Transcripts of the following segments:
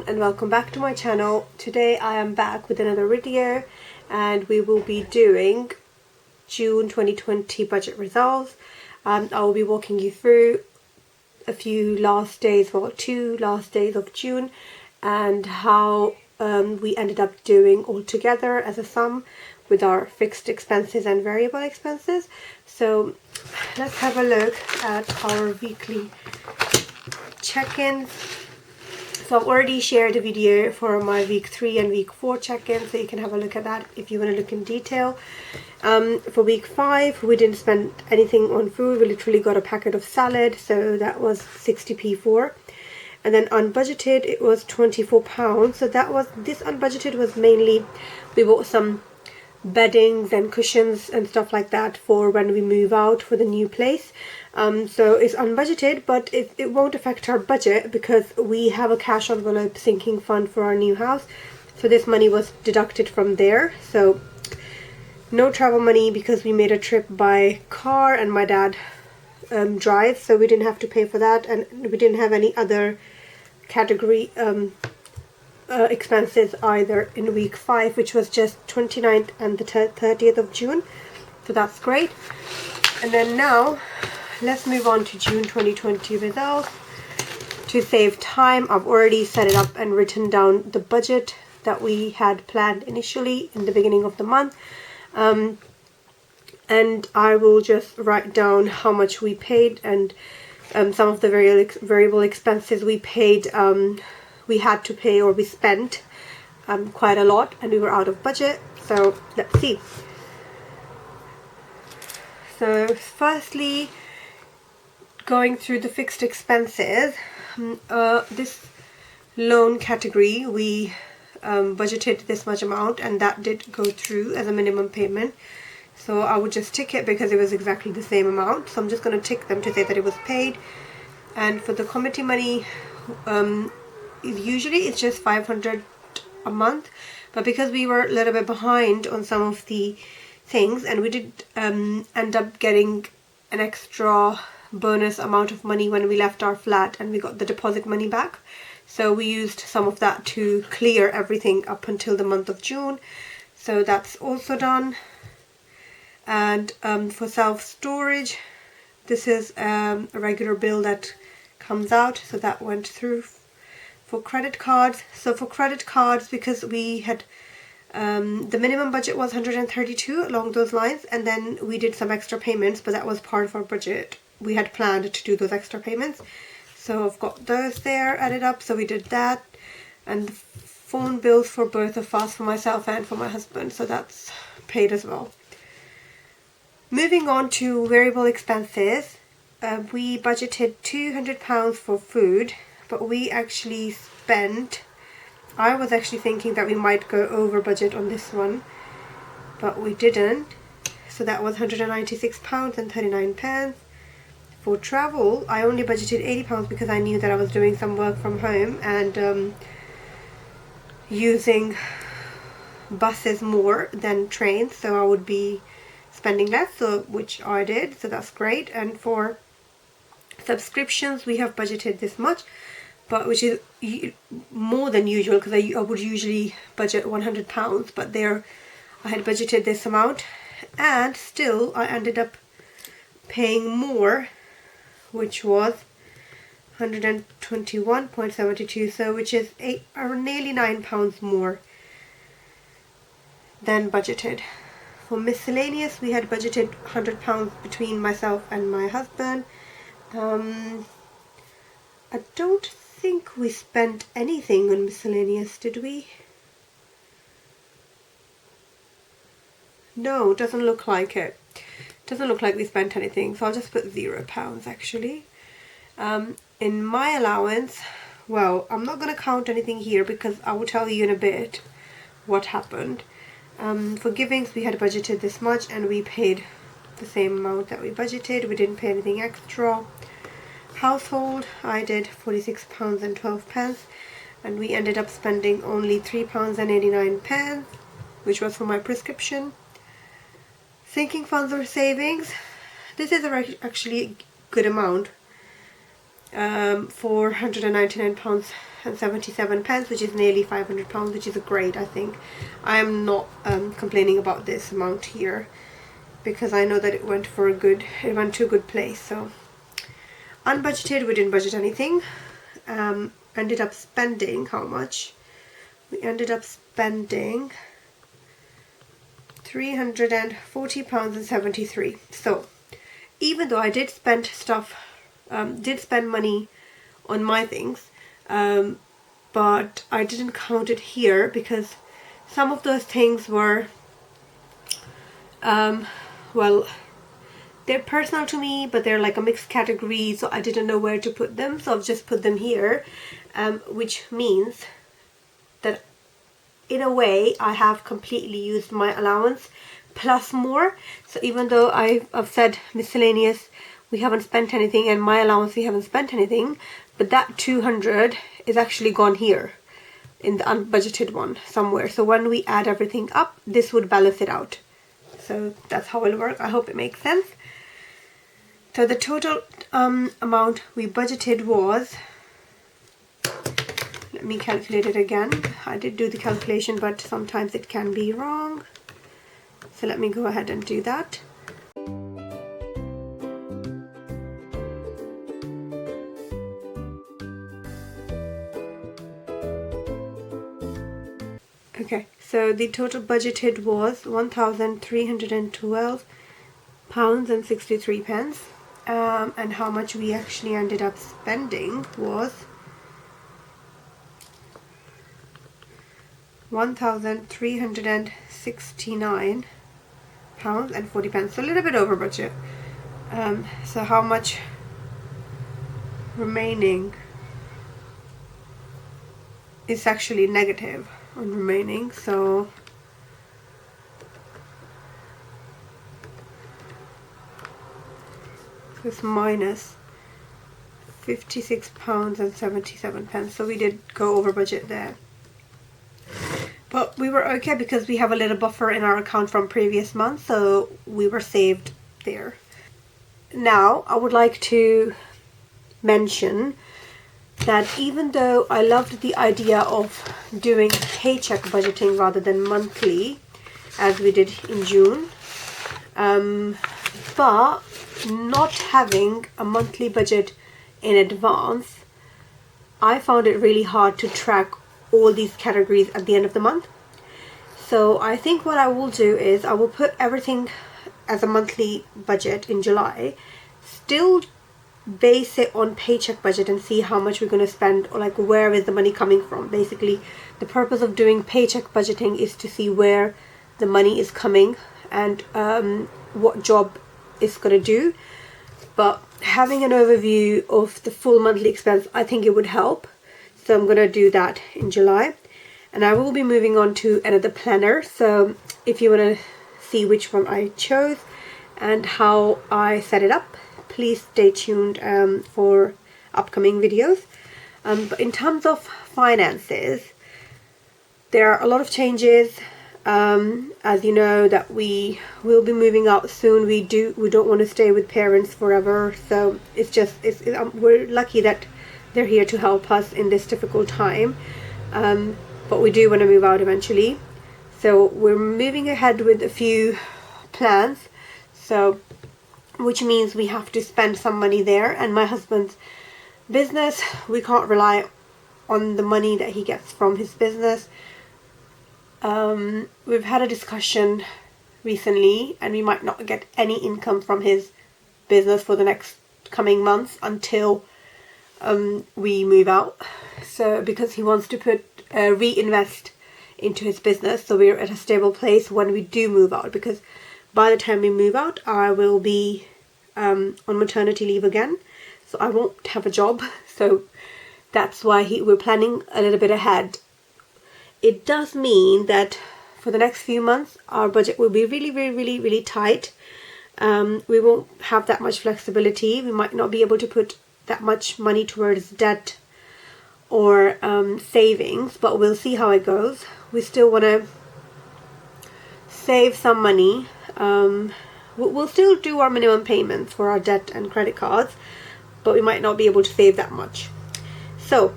and welcome back to my channel. Today I am back with another video and we will be doing June 2020 budget results. I will be walking you through a few last days, well, 2 last days of June, and how we ended up doing all together as a sum with our fixed expenses and variable expenses. So let's have a look at our weekly check-ins. So I've already shared a video for my week 3 and week 4 check-in, so you can have a look at that if you want to look in detail. For week 5 we didn't spend anything on food. We literally got a packet of salad, so that was 60p for. And then unbudgeted, it was £24. So that was, this unbudgeted was mainly, we bought some beddings and cushions and stuff like that for when we move out for the new place. So it's unbudgeted, but it won't affect our budget because we have a cash envelope sinking fund for our new house, so this money was deducted from there. So no travel money because we made a trip by car and my dad drives, so we didn't have to pay for that, and we didn't have any other category expenses either in week 5, which was just 29th and the 30th of June, so that's great. And then now let's move on to June 2020 results. To save time, I've already set it up and written down the budget that we had planned initially in the beginning of the month, and I will just write down how much we paid and some of the variable expenses we paid. We had to pay, or we spent quite a lot and we were out of budget. So let's see. So firstly, going through the fixed expenses, this loan category we budgeted this much amount, and that did go through as a minimum payment. So I would just tick it because it was exactly the same amount. So I'm just going to tick them to say that it was paid. And for the committee money, usually it's just 500 a month, but because we were a little bit behind on some of the things, and we did end up getting an extra bonus amount of money when we left our flat and we got the deposit money back, so we used some of that to clear everything up until the month of June. So that's also done. And for self-storage, this is a regular bill that comes out, so that went through. For credit cards, so for credit cards, because we had the minimum budget was 132 along those lines, and then we did some extra payments, but that was part of our budget. We had planned to do those extra payments, so I've got those there added up, so we did that. And the phone bills for both of us, for myself and for my husband, so that's paid as well. Moving on to variable expenses, we budgeted £200 for food, but we actually spent, I was actually thinking that we might go over budget on this one, but we didn't. So that was £196 and 39 pence. For travel, I only budgeted £80 because I knew that I was doing some work from home and using buses more than trains, so I would be spending less, so which I did, so that's great. And for subscriptions, we have budgeted this much, but which is more than usual because I would usually budget £100, but there I had budgeted this amount, and still I ended up paying more, which was 121.72, so which is nearly £9 more than budgeted. For miscellaneous, we had budgeted £100 between myself and my husband. I don't think we spent anything on miscellaneous, did we? No, doesn't look like it. Doesn't look like we spent anything, so I'll just put £0 actually. In my allowance, well, I'm not going to count anything here because I will tell you in a bit what happened. For givings, we had budgeted this much and we paid the same amount that we budgeted. We didn't pay anything extra. Household, I did £46 and 12 pence, and we ended up spending only £3 and 89 pence, which was for my prescription. Sinking funds or savings, this is actually a good amount. £499 and 77 pence, which is nearly £500, which is great. I think I am not complaining about this amount here, because I know that it went to a good place. So unbudgeted, we didn't budget anything. Ended up spending how much? We ended up spending £340.73. So even though I did spend money on my things, but I didn't count it here because some of those things were well, they're personal to me, but they're like a mixed category, so I didn't know where to put them, so I've just put them here, which means that in a way I have completely used my allowance plus more. So even though I've said miscellaneous we haven't spent anything, and my allowance we haven't spent anything, but that 200 is actually gone here in the unbudgeted one somewhere. So when we add everything up, this would balance it out. So that's how it'll work. I hope it makes sense. So the total amount we budgeted was, let me calculate it again. I did do the calculation, but sometimes it can be wrong. So let me go ahead and do that. Okay, so the total budgeted was £1,312.63, and how much we actually ended up spending was £1,369.40, so a little bit over budget. So how much remaining is actually negative on remaining, so it's minus £56.77. So we did go over budget there, but we were okay because we have a little buffer in our account from previous months, so we were saved there. Now I would like to mention that even though I loved the idea of doing paycheck budgeting rather than monthly as we did in June, but not having a monthly budget in advance, I found it really hard to track all these categories at the end of the month. So I think what I will do is I will put everything as a monthly budget in July, still base it on paycheck budget and see how much we're going to spend, or like where is the money coming from. Basically the purpose of doing paycheck budgeting is to see where the money is coming and what job it's going to do. But having an overview of the full monthly expense, I think it would help. So I'm going to do that in July, and I will be moving on to another planner. So if you want to see which one I chose and how I set it up, please stay tuned for upcoming videos. But in terms of finances, there are a lot of changes. As you know, that we will be moving out soon. We don't want to stay with parents forever, so we're lucky that they're here to help us in this difficult time, but we do want to move out eventually. So we're moving ahead with a few plans, so which means we have to spend some money there. And my husband's business, we can't rely on the money that he gets from his business. We've had a discussion recently, and we might not get any income from his business for the next coming months until we move out. So because he wants to reinvest into his business, so we're at a stable place when we do move out, because by the time we move out, I will be on maternity leave again, so I won't have a job. So that's why we're planning a little bit ahead. It does mean that for the next few months, our budget will be really, really, really, really tight. We won't have that much flexibility. We might not be able to put that much money towards debt or savings, but we'll see how it goes. We still want to save some money. We'll still do our minimum payments for our debt and credit cards, but we might not be able to save that much. So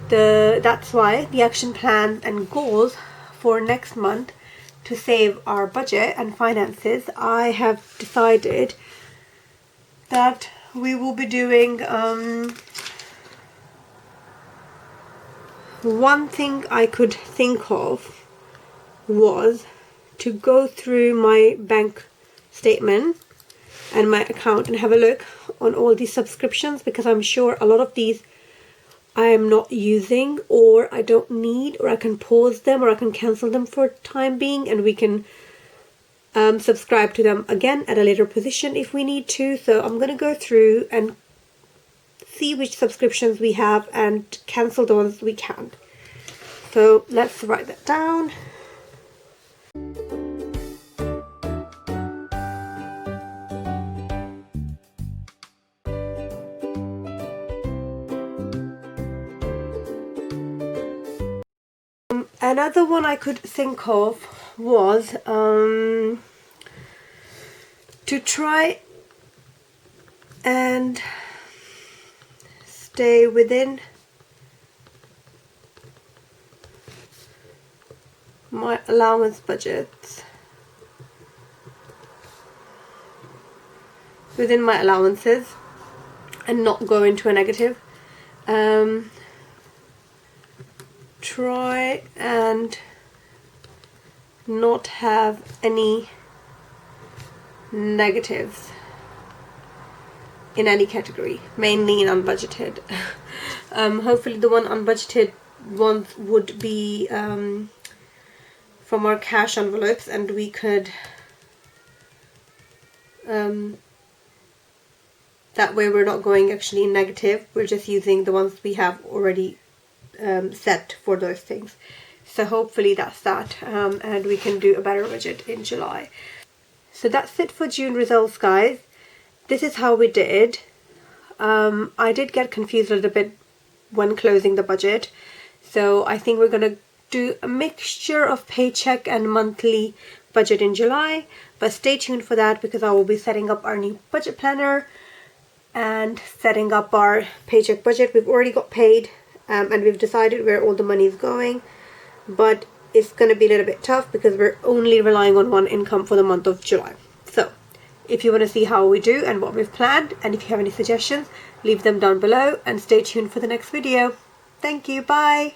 That's why the action plans and goals for next month to save our budget and finances, I have decided that we will be doing one thing I could think of was to go through my bank statement and my account and have a look on all these subscriptions, because I'm sure a lot of these I am not using, or I don't need, or I can pause them, or I can cancel them for time being, and we can subscribe to them again at a later position if we need to. So I'm going to go through and see which subscriptions we have and cancel the ones we can't. So let's write that down. Another one I could think of was to try and stay within my allowance budgets, within my allowances, and not go into a negative. Try and not have any negatives in any category, mainly in unbudgeted. Hopefully the one unbudgeted ones would be from our cash envelopes, and we could that way we're not going actually in negative, we're just using the ones we have already set for those things. So hopefully that's that, and we can do a better budget in July. So that's it for June results, guys. This is how we did. I did get confused a little bit when closing the budget, so I think we're gonna do a mixture of paycheck and monthly budget in July, but stay tuned for that, because I will be setting up our new budget planner and setting up our paycheck budget. We've already got paid, and we've decided where all the money is going, but it's going to be a little bit tough because we're only relying on one income for the month of July. So if you want to see how we do and what we've planned, and if you have any suggestions, leave them down below and stay tuned for the next video. Thank you, bye.